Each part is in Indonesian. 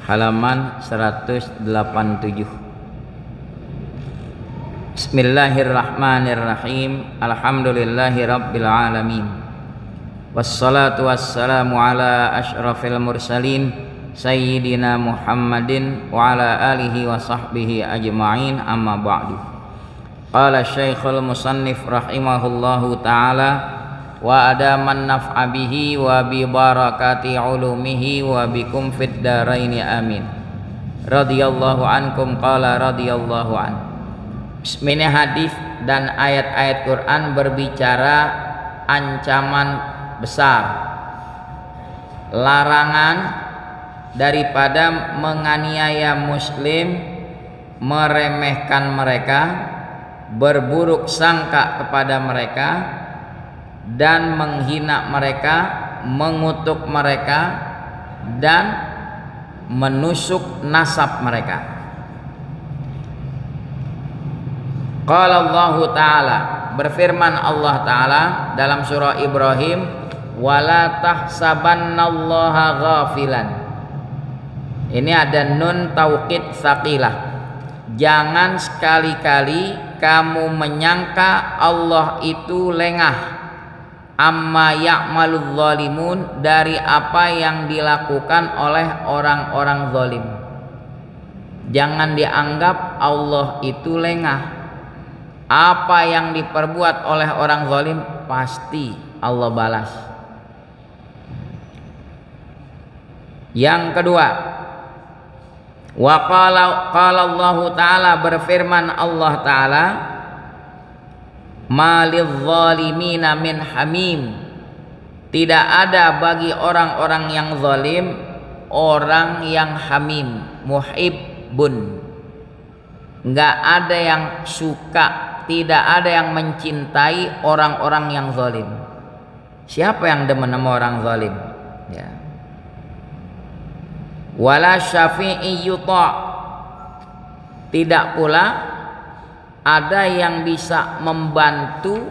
halaman 187. Bismillahirrahmanirrahim. Alhamdulillahi rabbil alamin. Wassalatu wassalamu ala asyrafil mursalin sayyidina Muhammadin wa ala alihi wa sahbihi ajma'in, amma ba'du. Qala Syekhul Musannif rahimahullahu ta'ala wa adaman naf'a bihi wa bi barakati ulumihi wa bikum fid daraini amin. Radhiyallahu ankum qala radhiyallahu an. Bismillah. Hadis dan ayat-ayat Quran berbicara ancaman besar, larangan daripada menganiaya muslim, meremehkan mereka, berburuk sangka kepada mereka, dan menghina mereka, mengutuk mereka, dan menusuk nasab mereka. Qala Allah Ta'ala, berfirman Allah Ta'ala dalam surah Ibrahim, wala tahsabannallaha ghafilan. Ini ada nun taukid tsaqilah. Jangan sekali-kali kamu menyangka Allah itu lengah amma ya'malul zalimun, dari apa yang dilakukan oleh orang-orang zalim. Jangan dianggap Allah itu lengah. Apa yang diperbuat oleh orang zalim pasti Allah balas. Yang kedua, wa qala Allah Ta'ala, berfirman Allah Ta'ala, malil zalimina min hamim. Tidak ada bagi orang-orang yang zalim orang yang hamim, muhibbun. Enggak ada yang suka, tidak ada yang mencintai orang-orang yang zalim. Siapa yang demen sama orang zalim? Ya. Wala syafi'i yuta', tidak pula ada yang bisa membantu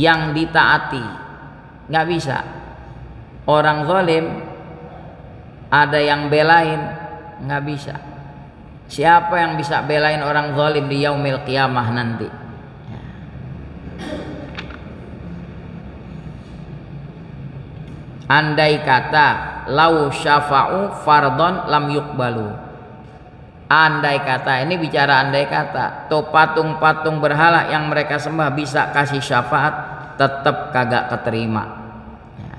yang ditaati. Nggak bisa. Orang zalim ada yang belain, nggak bisa. Siapa yang bisa belain orang zalim di yaumil qiyamah nanti? Ya. Andai kata lau syafa'u fardon lam yukbalu. Andai kata, ini bicara andai kata, tuh patung-patung berhala yang mereka sembah bisa kasih syafaat, tetap kagak keterima. Ya.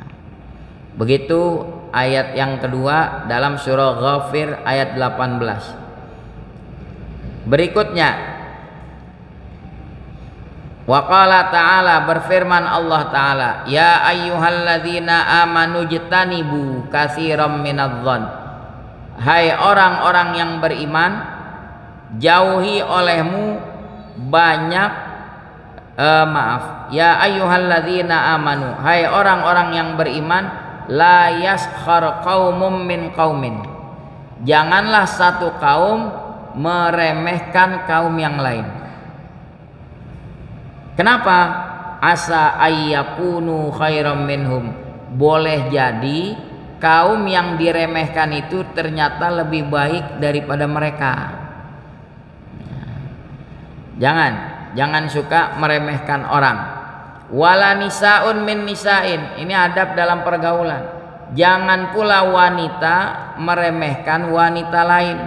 Begitu ayat yang kedua dalam surah Ghafir ayat 18. Berikutnya, wa qala ta'ala, berfirman Allah Ta'ala, ya ayyuhalladzina amanu jtanibu katsiran minadh-dhann. Hai orang-orang yang beriman, jauhi olehmu banyak ya ayyuhalladzina amanu, hai orang-orang yang beriman, la yaskhar qaumum min qaumin. Janganlah satu kaum meremehkan kaum yang lain. Kenapa? Asa ayyakunu khairam minhum. Boleh jadi kaum yang diremehkan itu ternyata lebih baik daripada mereka. Jangan suka meremehkan orang. Wala nisaun min nisain. Ini adab dalam pergaulan. Jangan pula wanita meremehkan wanita lain.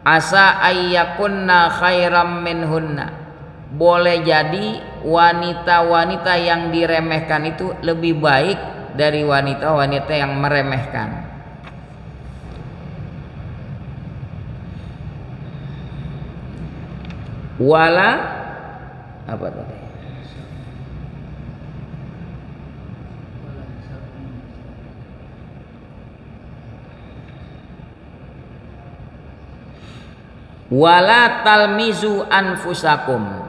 Asa ayyakunna khairam minhunna. Boleh jadi wanita-wanita yang diremehkan itu lebih baik dari wanita-wanita yang meremehkan. Wala apa tadi? Wala talmizu anfusakum.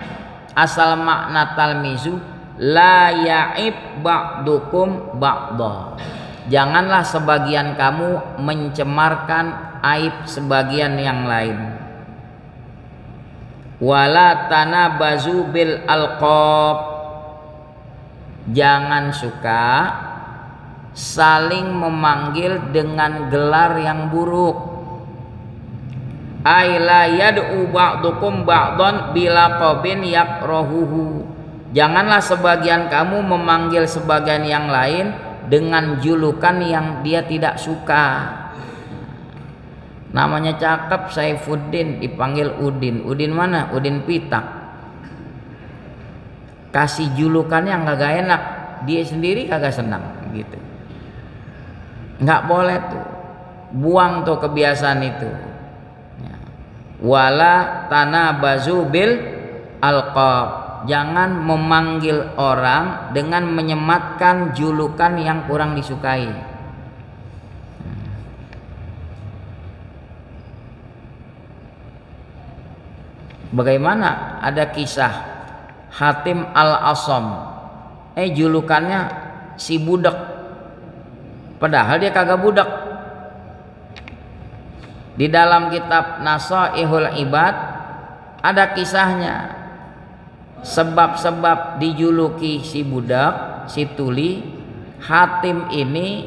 Asal makna talmizu, la ya'ib ba'dukum ba'da. Janganlah sebagian kamu mencemarkan aib sebagian yang lain. Wala tanabazu bil alqab. Jangan suka saling memanggil dengan gelar yang buruk. Ay la yad'u ba'dukum ba'dhan bila qabin yakrahuhu. Janganlah sebagian kamu memanggil sebagian yang lain dengan julukan yang dia tidak suka. Namanya cakep Saifuddin dipanggil Udin. Udin mana? Udin Pitak. Kasih julukan yang kagak enak, dia sendiri kagak senang gitu. Nggak boleh tuh. Buang tuh kebiasaan itu. Ya. Wala tanabazu bil alqab. Jangan memanggil orang dengan menyematkan julukan yang kurang disukai. Bagaimana ada kisah Hatim al-Asam, julukannya si budak, padahal dia kagak budak. Di dalam kitab Nasaihul Ibad ada kisahnya, sebab-sebab dijuluki si budak, si tuli. Hatim ini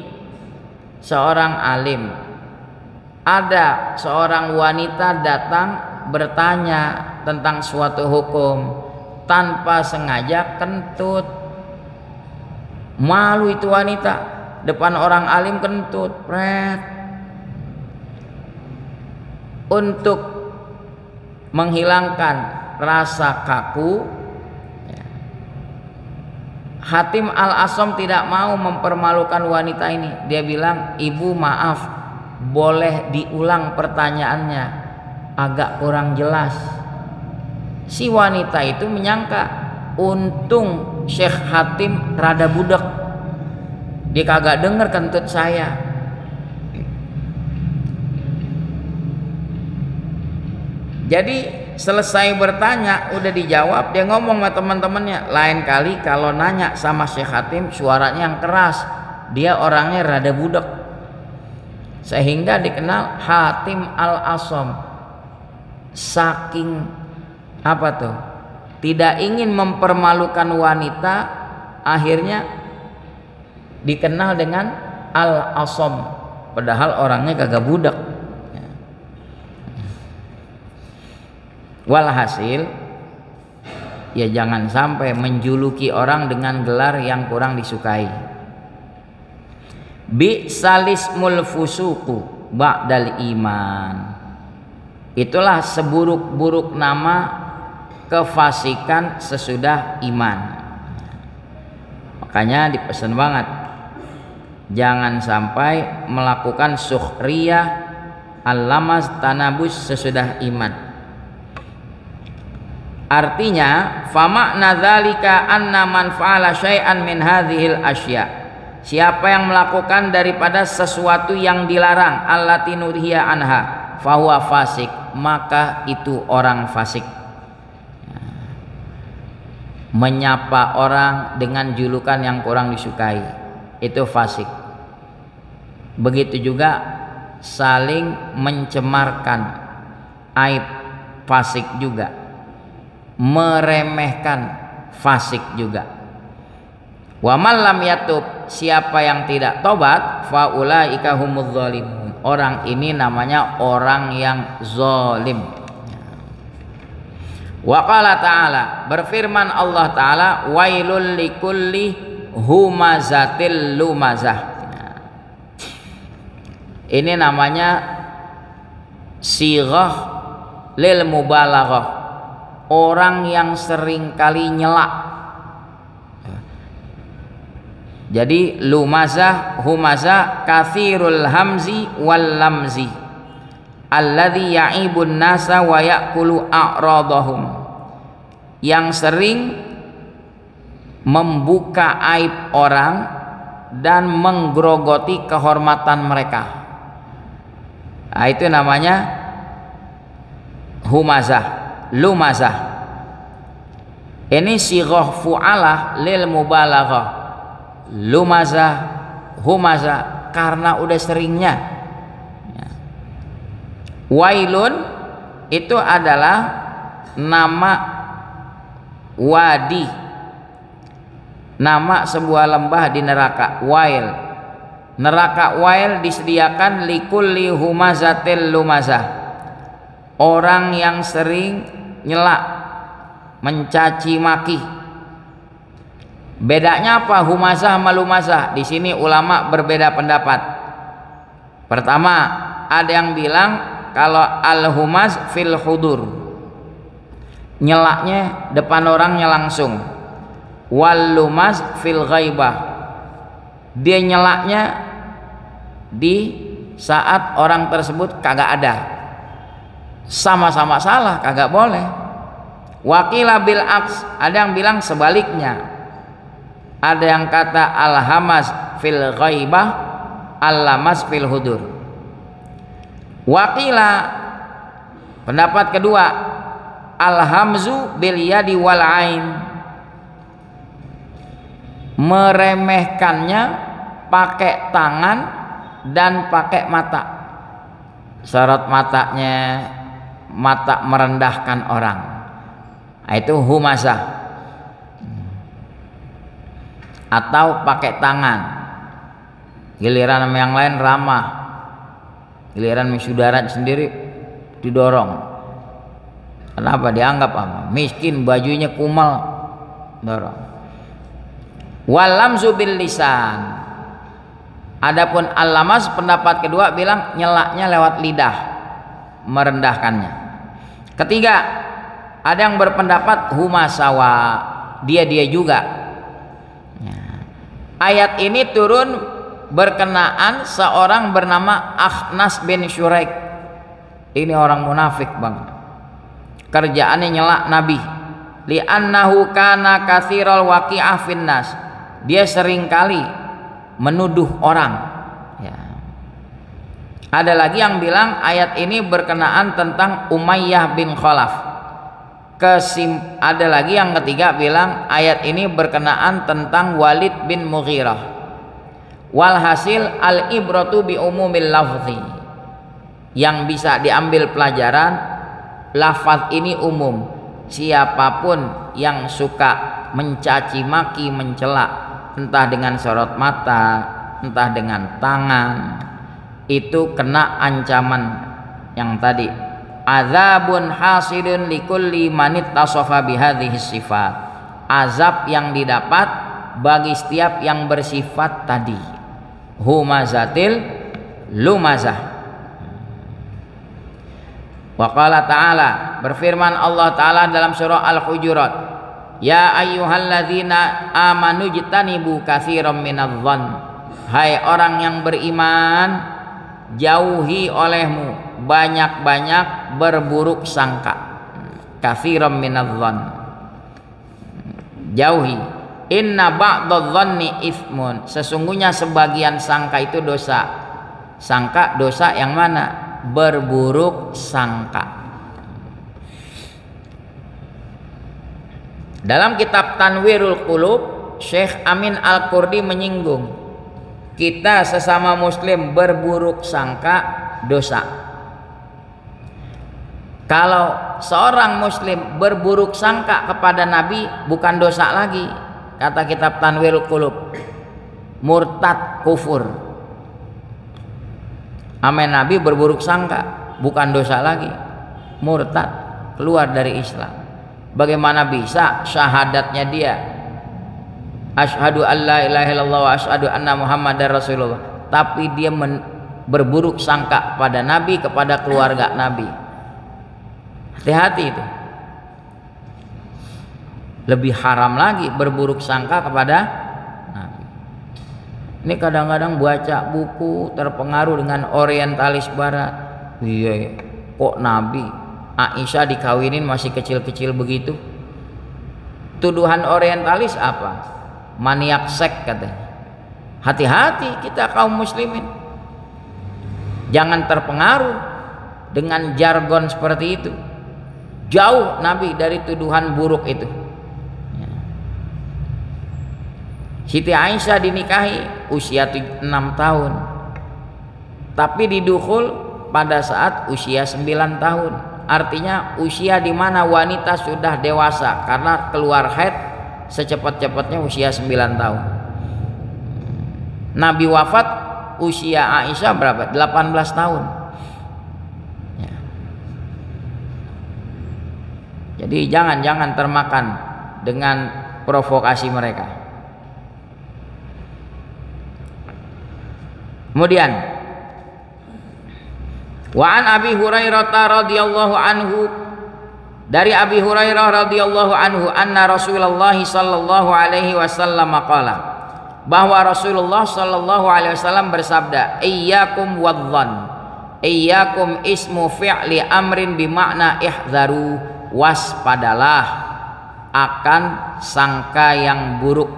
seorang alim. Ada seorang wanita datang bertanya tentang suatu hukum, tanpa sengaja kentut. Malu itu wanita, depan orang alim kentut, pret. Untuk menghilangkan rasa kaku, Hatim al-Asam tidak mau mempermalukan wanita ini. Dia bilang, "Ibu maaf, boleh diulang pertanyaannya, agak kurang jelas." Si wanita itu menyangka, untung Syekh Hatim rada budak, dia kagak denger kentut saya. Jadi selesai bertanya, udah dijawab, dia ngomong sama teman-temannya, lain kali kalau nanya sama Syekh Hatim suaranya yang keras, dia orangnya rada budak. Sehingga dikenal Hatim al-Asam. Saking apa tuh? Tidak ingin mempermalukan wanita, akhirnya dikenal dengan al-Asam, padahal orangnya kagak budak. Walhasil, ya jangan sampai menjuluki orang dengan gelar yang kurang disukai. Bi salismul fusuku ba'dal iman. Itulah seburuk-buruk nama kefasikan sesudah iman. Makanya dipesan banget, jangan sampai melakukan sukhriyah al-lamas tanabus sesudah iman. Artinya, famakna dzalika anna man fa'ala syai'an min hadhil asya. Siapa yang melakukan daripada sesuatu yang dilarang, allati nuhiya anha, fahuwa fasik, maka itu orang fasik. Menyapa orang dengan julukan yang kurang disukai, itu fasik. Begitu juga saling mencemarkan aib, fasik juga. Meremehkan, fasik juga. Wa man lam yatub, siapa yang tidak tobat, faulaika humudz zalimun, orang ini namanya orang yang zalim. Wa qala ta'ala, berfirman Allah Ta'ala, wailul likulli humazatil lumazah. Ini namanya sighah lil mubalaghah, orang yang sering kali nyela. Jadi lumazah, humazah, kathirul hamzi wal lamzi, alladhi ya'ibun nasa wa ya'kulu a'radahum, yang sering membuka aib orang dan menggerogoti kehormatan mereka. Nah, itu namanya humazah, lumazah. Ini sighah fu'alah lil mubalaghah. Lumazah, humazah, karena udah seringnya. Wailun itu adalah nama wadi, nama sebuah lembah di neraka. Wail, Neraka wail disediakan likulli humazatil lumazah, orang yang sering nyela, mencaci maki. Bedanya apa humazah sama lumazah? Di sini ulama berbeda pendapat. Pertama, ada yang bilang kalau al-humaz fil hudur, nyelaknya depan orangnya langsung. Wal lumaz fil ghaibah, dia nyelaknya di saat orang tersebut kagak ada. Sama-sama salah, kagak boleh. Wakila bil aks, ada yang bilang sebaliknya. Ada yang kata al-hamaz fil ghaibah, al-lamaz fil hudur. Wakila, pendapat kedua, al-hamzu bil yadi wal ain, meremehkannya pakai tangan dan pakai mata. Sorot matanya, mata merendahkan orang, itu humazah. Atau pakai tangan, giliran sama yang lain ramah, giliran saudara sendiri didorong. Kenapa? Dianggap apa? Miskin, bajunya kumal, dorong. Walamzu bil lisan. Adapun al-lamaz pendapat kedua bilang nyelaknya lewat lidah, merendahkannya. Ketiga, ada yang berpendapat humasawa, dia juga. Ya. Ayat ini turun berkenaan seorang bernama Akhnas bin Syuraik. Ini orang munafik bang. Kerjaannya nyelak Nabi. Li'annahu kana katsiral waqi'ah finnas. Dia seringkali menuduh orang. Ya. Ada lagi yang bilang ayat ini berkenaan tentang Umayyah bin Khalaf. Ada lagi yang ketiga bilang ayat ini berkenaan tentang Walid bin Mughirah. Walhasil al-ibratu bi umumil lafzi. Yang bisa diambil pelajaran, lafaz ini umum. Siapapun yang suka mencaci maki, mencela, entah dengan sorot mata, entah dengan tangan, itu kena ancaman yang tadi. Azabun hasidun likulli manit tasofa bihadhihi sifat. Azab yang didapat bagi setiap yang bersifat tadi. Humazatil lumazah. Wa qala ta'ala, berfirman Allah Ta'ala dalam surah Al-Hujurat, ya ayyuhalladzina amanu jtanibu katsiran minadh-dhann. Hai orang yang beriman, jauhi olehmu banyak-banyak berburuk sangka. Katsiran minadh-dhann, jauhi. Inna ba'dadh-dhanni itsmun, sesungguhnya sebagian sangka itu dosa. Sangka dosa yang mana? Berburuk sangka. Dalam kitab Tanwirul Qulub, Syekh Amin Al-Qurdi menyinggung, kita sesama muslim berburuk sangka dosa. Kalau seorang muslim berburuk sangka kepada Nabi bukan dosa lagi, kata kitab Tanwirul Qulub. Murtad, kufur. Amin, Nabi berburuk sangka bukan dosa lagi, murtad, keluar dari Islam. Bagaimana bisa syahadatnya dia asyhadu alla ilaha illallah wa asyhadu anna muhammadar rasulullah, tapi dia berburuk sangka pada Nabi, kepada keluarga Nabi. Hati-hati itu. Lebih haram lagi berburuk sangka kepada Nabi. Ini kadang-kadang baca buku terpengaruh dengan orientalis barat. Iya, kok Nabi Aisyah dikawinin masih kecil-kecil begitu? Tuduhan orientalis apa? Maniak seks katanya. Hati-hati kita kaum muslimin, jangan terpengaruh dengan jargon seperti itu. Jauh Nabi dari tuduhan buruk itu. Siti Aisyah dinikahi usia 6 tahun, tapi didukhul pada saat usia 9 tahun. Artinya usia di mana wanita sudah dewasa, karena keluar haid secepat-cepatnya usia 9 tahun. Nabi wafat usia Aisyah berapa? 18 tahun. Ya. Jadi jangan termakan dengan provokasi mereka. Kemudian wa an Abi Hurairah radhiyallahu anhu, dari Abi Hurairah radhiyallahu anhu anna Rasulullah sallallahu alaihi wasallam qala, bahwa Rasulullah sallallahu alaihi wasallam bersabda, iyyakum wadh-dhann, iyyakum ismu fi'li amrin bimakna ihzaru, waspadalah akan sangka yang buruk.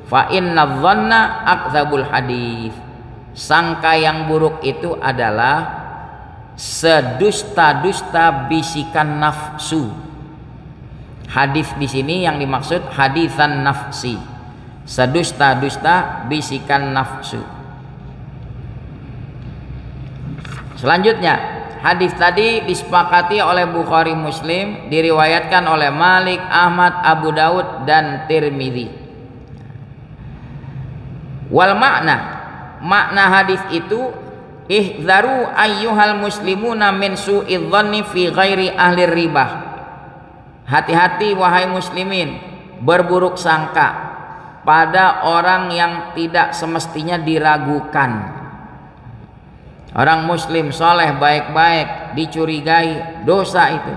Fa inna dhanna akdzabul hadits, sangka yang buruk itu adalah sedusta-dusta bisikan nafsu. Hadis di sini yang dimaksud hadisan nafsi, sedusta-dusta bisikan nafsu. Selanjutnya, hadis tadi disepakati oleh Bukhari Muslim, diriwayatkan oleh Malik, Ahmad, Abu Daud dan Tirmidzi. Wal makna hadis itu, ihzaru ayyuhal muslimuna min su'idz dhanni fi ghairi ahli ribah. Hati-hati wahai muslimin, berburuk sangka pada orang yang tidak semestinya diragukan. Orang muslim soleh baik-baik dicurigai dosa itu.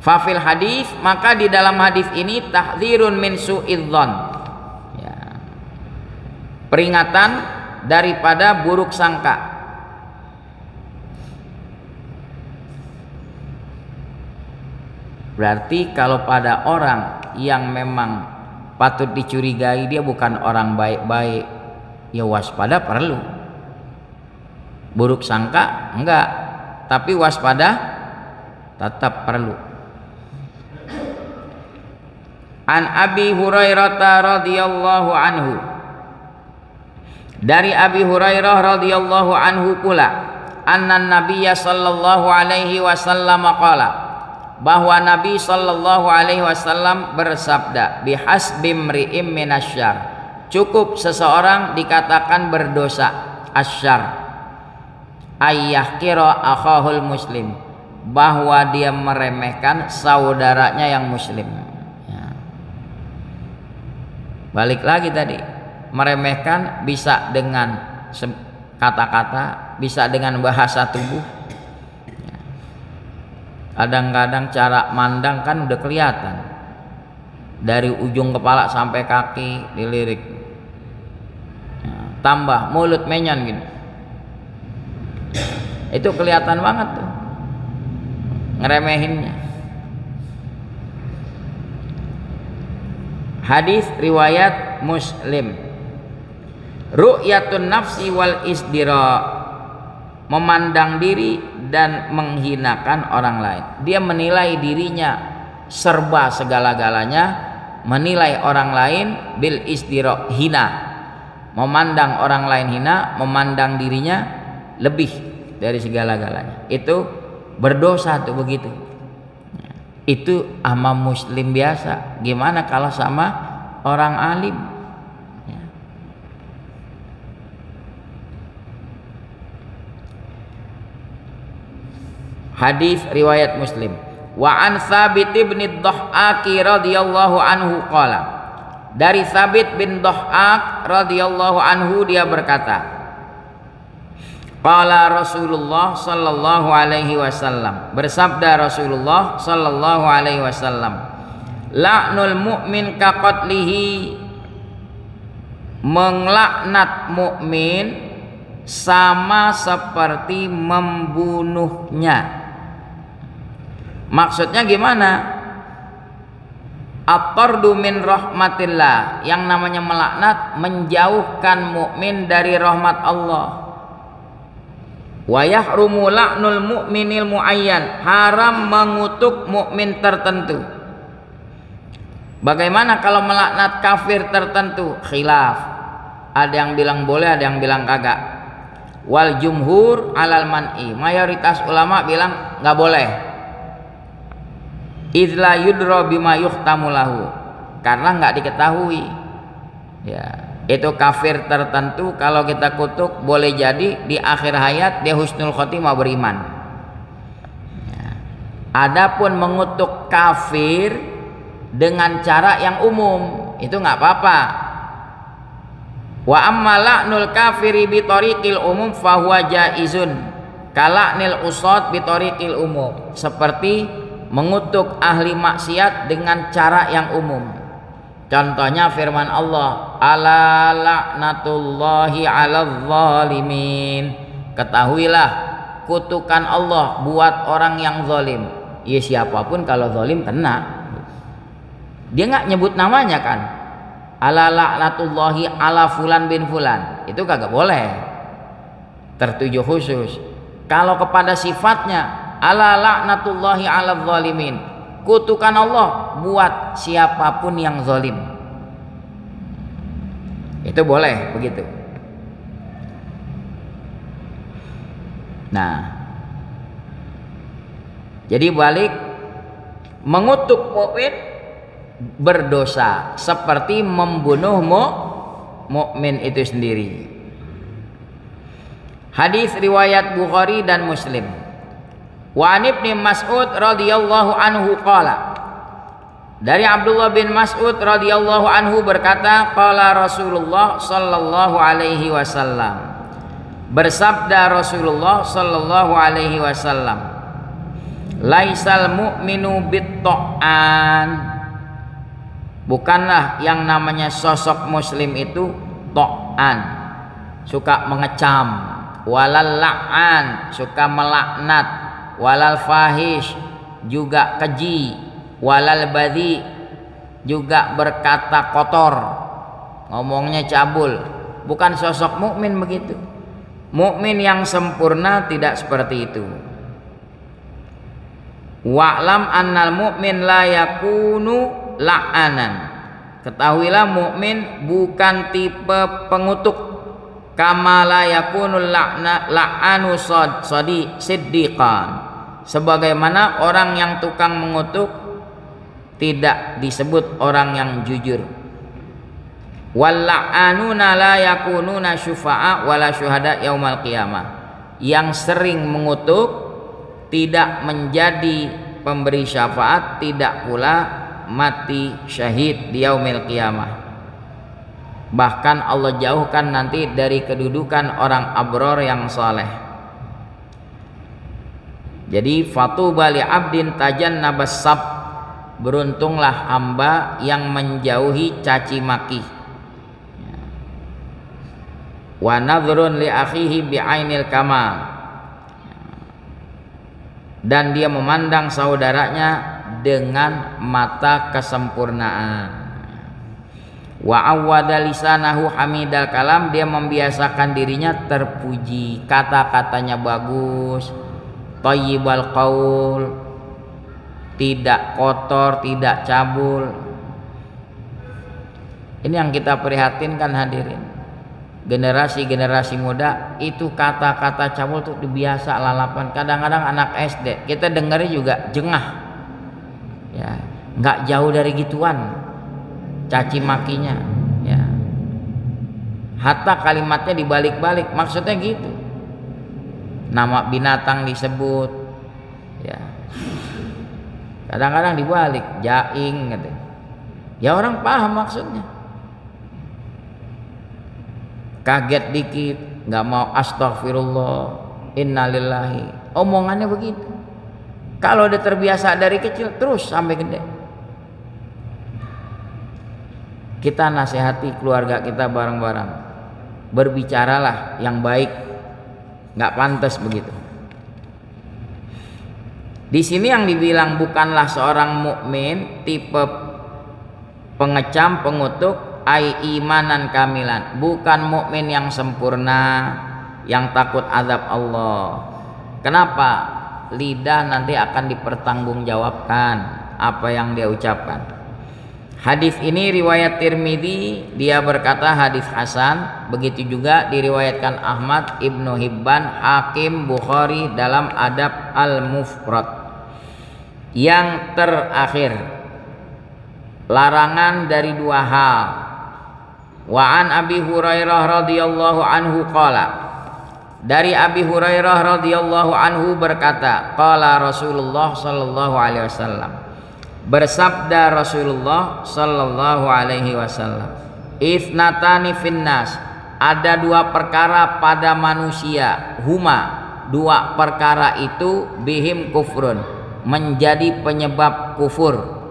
Fafil hadis, maka di dalam hadis ini tahdzirun min su'idz dhann, ya, peringatan daripada buruk sangka. Berarti kalau pada orang yang memang patut dicurigai dia bukan orang baik-baik, ya waspada perlu. Buruk sangka enggak, tapi waspada tetap perlu. An Abi Hurairah radhiyallahu anhu, dari Abi Hurairah radhiyallahu anhu pula, anna Nabiyya sallallahu alaihi wasallam qala, bahwa Nabi sallallahu alaihi wasallam bersabda, bihasbi mri'im minasyarr, cukup seseorang dikatakan berdosa asyarr, ayyahkira akhahul muslim, bahwa dia meremehkan saudaranya yang muslim. Ya. Balik lagi tadi, meremehkan bisa dengan kata-kata, bisa dengan bahasa tubuh. Kadang-kadang cara mandang kan udah kelihatan, dari ujung kepala sampai kaki dilirik, ya, tambah mulut menyan gitu, itu kelihatan banget tuh ngeremehinnya. Hadis riwayat Muslim. Ru'yatun nafsi wal isdira, memandang diri dan menghinakan orang lain. Dia menilai dirinya serba segala-galanya, menilai orang lain bil isdira, hina, memandang orang lain hina, memandang dirinya lebih dari segala-galanya. Itu berdosa tuh begitu. Itu sama muslim biasa. Gimana kalau sama orang alim? Hadis riwayat Muslim. Wa an Tsabit bin Dhahhak radhiyallahu anhu qala, dari Tsabit bin Dhahhak radhiyallahu anhu dia berkata, qala Rasulullah sallallahu alaihi wasallam, bersabda Rasulullah sallallahu alaihi wasallam, la'nul mu'min ka qatlihi, menglaknat mukmin sama seperti membunuhnya. Maksudnya gimana? At-tardu min rahmatillah, yang namanya melaknat menjauhkan mukmin dari rahmat Allah. Wa yahrumu la'nul mu'minil muayyan, haram mengutuk mukmin tertentu. Bagaimana kalau melaknat kafir tertentu? Khilaf. Ada yang bilang boleh, ada yang bilang kagak. Wal jumhur alal man'i, mayoritas ulama bilang nggak boleh. Idla yudro bima yuhtamu lahu, karena nggak diketahui Ya, itu kafir tertentu kalau kita kutuk boleh jadi di akhir hayat dia husnul khotimah beriman. Ya. Adapun mengutuk kafir dengan cara yang umum itu nggak apa-apa. Wa amma la'nul kafiri bi tariqil umum fahuwa jaizun kala'nil usad bi tariqil umum, seperti mengutuk ahli maksiat dengan cara yang umum. Contohnya firman Allah, ala la'natullahi 'alal zalimin. Ketahuilah kutukan Allah buat orang yang zalim. Ya siapapun kalau zalim kena. Dia nggak nyebut namanya kan. Ala la'natullahi 'ala fulan bin fulan. Itu kagak boleh. Tertuju khusus. Kalau kepada sifatnya, ala la'natullahi 'alal zalimin. Kutukan Allah buat siapapun yang zalim. Itu boleh begitu. Nah, jadi balik mengutuk mukmin berdosa seperti membunuh mukmin itu sendiri. Hadis riwayat Bukhari dan Muslim. Wa an Ibnu Mas'ud radhiyallahu anhu qala, dari Abdullah bin Mas'ud radhiyallahu anhu berkata, qala Rasulullah sallallahu alaihi wasallam, bersabda Rasulullah sallallahu alaihi wasallam, laisal mu'minu bit-ta'an, bukanlah yang namanya sosok muslim itu ta'an, suka mengecam, walal la'an, suka melaknat, walal fahish, juga keji, walal badhi, juga berkata kotor, ngomongnya cabul. Bukan sosok mukmin begitu. Mukmin yang sempurna tidak seperti itu. Wa'lam annal mu'min la yakunu la'anan. Ketahuilah mukmin bukan tipe pengutuk. Kama la yakunul la'anu siddiqan. Sebagaimana orang yang tukang mengutuk tidak disebut orang yang jujur. Wal la'anuna la yakununa syufa'a wala syuhada yaumal qiyamah. Yang sering mengutuk tidak menjadi pemberi syafaat, tidak pula mati syahid di yaumil qiyamah. Bahkan Allah jauhkan nanti dari kedudukan orang abror yang saleh. Jadi fatuba li abdin tajannabas sab, beruntunglah hamba yang menjauhi caci maki. Wa nadhrun li akhihi bi ainil kamal, dan dia memandang saudaranya dengan mata kesempurnaan. Wa awwada lisanahu hamidal kalam, dia membiasakan dirinya terpuji, kata-katanya bagus, thayyibal qaul, tidak kotor, tidak cabul. Ini yang kita prihatinkan hadirin. Generasi-generasi muda itu kata-kata cabul tuh biasa lalapan. Kadang-kadang anak SD kita dengarnya juga jengah. Ya, nggak jauh dari gituan caci makinya. Ya. Hatta kalimatnya dibalik-balik, maksudnya gitu. Nama binatang disebut, ya. Kadang-kadang dibalik, jaing gitu. Ya orang paham maksudnya. Kaget dikit, nggak mau astagfirullah, innalillahi. Omongannya begitu. Kalau udah terbiasa dari kecil terus sampai gede. Kita nasihati keluarga kita bareng-bareng. Berbicaralah yang baik. Nggak pantas begitu. Di sini yang dibilang bukanlah seorang mukmin tipe pengecam, pengutuk, ai imanan kamilan, bukan mukmin yang sempurna, yang takut azab Allah. Kenapa? Lidah nanti akan dipertanggungjawabkan apa yang dia ucapkan. Hadis ini riwayat Tirmidzi, dia berkata hadis hasan. Begitu juga diriwayatkan Ahmad, Ibnu Hibban, Hakim, Bukhari dalam Adab Al-Mufrad. Yang terakhir, larangan dari dua hal. Wa an Abi Hurairah radhiyallahu anhu qala, dari Abi Hurairah radhiyallahu anhu berkata, qala Rasulullah sallallahu alaihi wasallam, bersabda Rasulullah sallallahu alaihi wasallam, Ithnatani finnas, ada dua perkara pada manusia, huma, dua perkara itu, bihim kufrun, menjadi penyebab kufur.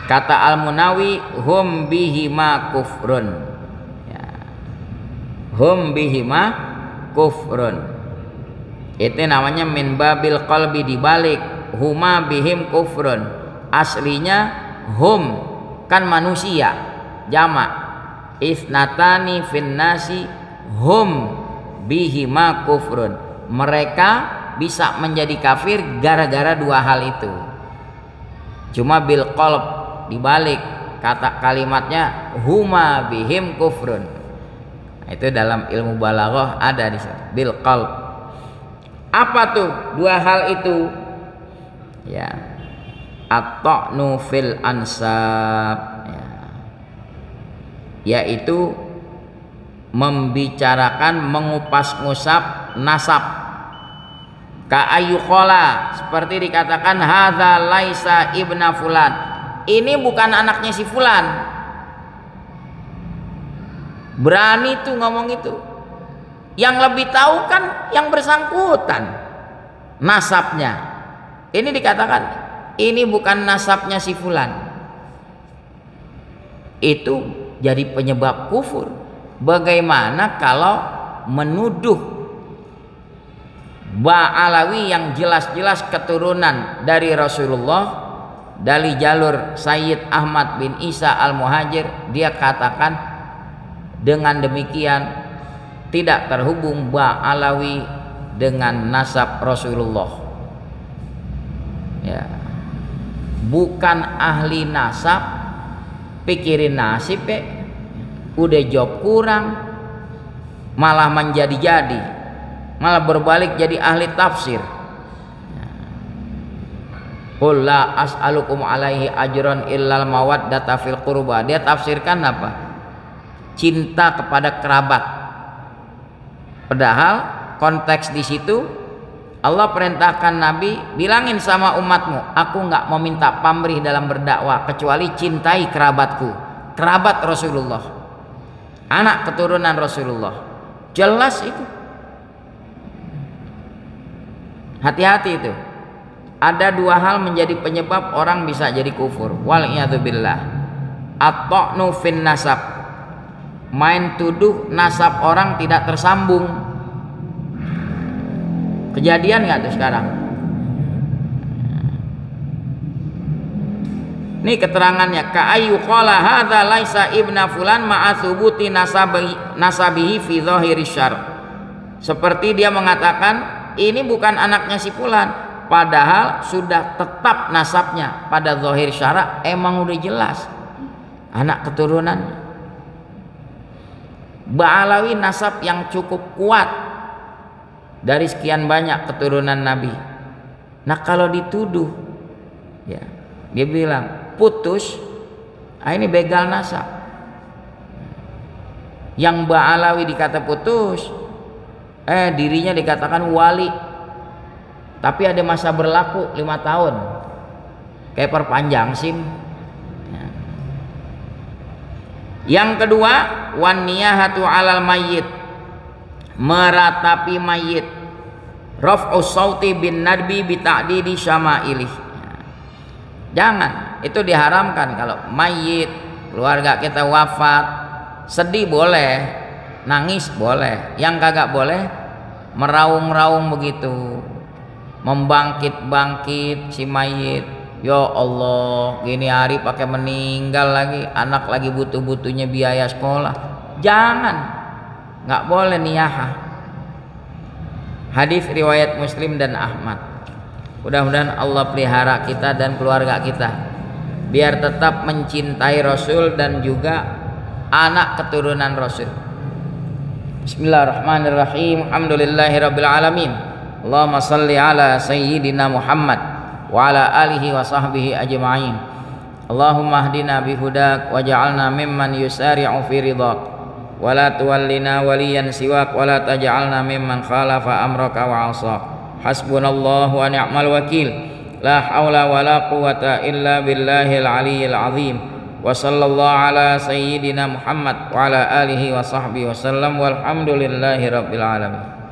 Kata Al-Munawi, hum bihima kufrun, ya. Hum bihima kufrun, itu namanya min babil qalbi, dibalik huma bihim kufrun. Aslinya hum kan manusia, jamak, isnatani finnasi hum bihima kufrun, mereka bisa menjadi kafir gara-gara dua hal itu. Cuma bil qalb, dibalik kata kalimatnya huma bihim kufrun. Itu dalam ilmu balaghah ada di sana, bil qalb. Apa tuh dua hal itu? Ya, at-ta'nu fil ansab, ya, yaitu membicarakan, mengupas-ngusap nasab. Ka ayyuqala, seperti dikatakan hadza laisa ibna fulan, ini bukan anaknya si fulan. Berani tuh ngomong itu. Yang lebih tahu kan yang bersangkutan, nasabnya. Ini dikatakan ini bukan nasabnya si fulan. Itu jadi penyebab kufur. Bagaimana kalau menuduh Ba'alawi yang jelas-jelas keturunan dari Rasulullah, dari jalur Sayyid Ahmad bin Isa Al-Muhajir, dia katakan dengan demikian tidak terhubung Ba'alawi dengan nasab Rasulullah, ya. Bukan ahli nasab, pikirin nasib ya, udah job kurang, malah menjadi-jadi, malah berbalik jadi ahli tafsir. Qul la as'alukum alaihi ajran illal mawaddata fil qurba. Dia tafsirkan apa? Cinta kepada kerabat. Padahal konteks di situ Allah perintahkan Nabi, bilangin sama umatmu, aku nggak mau minta pamrih dalam berdakwah kecuali cintai kerabatku, kerabat Rasulullah, anak keturunan Rasulullah. Jelas itu. Hati-hati itu. Ada dua hal menjadi penyebab orang bisa jadi kufur. Wal'iyadzubillah. At-ta'nu fin nasab, main tuduh nasab orang tidak tersambung. Kejadian nggak tuh sekarang? Ini keterangannya, ka'ayyu qala hadza laisa ibna fulan ma'a thubuti nasabihi fi dhahiri syar. Seperti dia mengatakan ini bukan anaknya si fulan, padahal sudah tetap nasabnya pada zahir syara, emang udah jelas anak keturunan. Ba'alawi nasab yang cukup kuat dari sekian banyak keturunan Nabi. Nah kalau dituduh, ya dia bilang putus, ini begal nasab. Yang Ba'alawi dikata putus, dirinya dikatakan wali, tapi ada masa berlaku 5 tahun, kayak perpanjang SIM. Ya. Yang kedua, wan niyahatu alal mayyit, meratapi mayit, raf'us sauti bin nadbi bi ta'didi syama'ilih. Ya. Jangan, itu diharamkan. Kalau mayit keluarga kita wafat, sedih boleh, nangis boleh, yang kagak boleh meraung-raung begitu, membangkit-bangkit si mayit. Ya Allah, gini hari pakai meninggal lagi, anak lagi butuh-butuhnya biaya sekolah. Jangan, nggak boleh niyahah. Hadis riwayat Muslim dan Ahmad. Mudah-mudahan Allah pelihara kita dan keluarga kita biar tetap mencintai Rasul dan juga anak keturunan Rasul. Bismillahirrahmanirrahim. Alhamdulillahirabbil alamin. Allahumma shalli ala sayyidina Muhammad wa ala alihi wa sahbihi ajma'in. Allahumma hdina bihudak waj'alna mimman yusari'u fi ridhak wa la tuwallina waliyan siwak wa la taj'alna mimman khalafa amraka wa 'asak. Hasbunallahu wa ni'mal wakil. La haula wa la quwwata illa billahil aliyyil azim. Wa sallallahu ala sayyidina Muhammad wa ala alihi wa sahbihi wa sallam walhamdulillahi rabbil alamin.